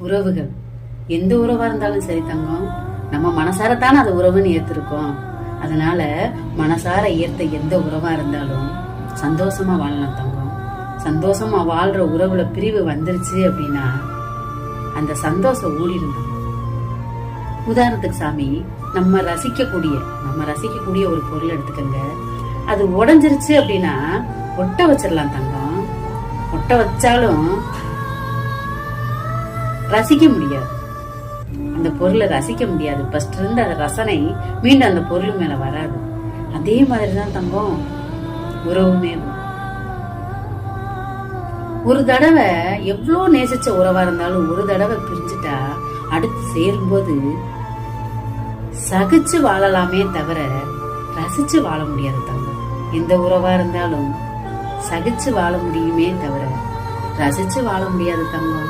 உறவுகள் எந்த உறவா இருந்தாலும் சரி தங்கம், நம்ம மனசாரத்தானே அது உறவுன்னு ஏத்திருக்கோம். அதனால மனசார ஏத்த எந்த உறவா இருந்தாலும் சந்தோஷமா வாழலாம் தங்கம். சந்தோஷமா வாழ்ற உறவுல பிரிவு வந்துருச்சு அப்படின்னா அந்த சந்தோஷம் ஓடிடும். உதாரணத்துக்கு சாமி, நம்ம ரசிக்கக்கூடிய ஒரு பொருள் எடுத்துக்கங்க. அது உடைஞ்சிருச்சு அப்படின்னா ஒட்ட வச்சிடலாம் தங்கம். ஒட்ட வச்சாலும் ரசிக்க முடியாது, அந்த பொருளை ரசிக்க முடியாது. ஃபர்ஸ்ட் இருந்த அந்த ரசனை மீண்டும் அந்த பொருள் மேல வராது. அதே மாதிரிதான் தங்கம் உறவுமே. ஒரு தடவை எவ்வளவு நேசிச்ச உறவா இருந்தாலும் ஒரு தடவை பிரிஞ்சுட்டா அடுத்து சேரும்போது சகிச்சு வாழலாமே தவிர ரசிச்சு வாழ முடியாது தங்கம். எந்த உறவா இருந்தாலும் சகிச்சு வாழ முடியுமே தவிர ரசிச்சு வாழ முடியாது தங்கம்.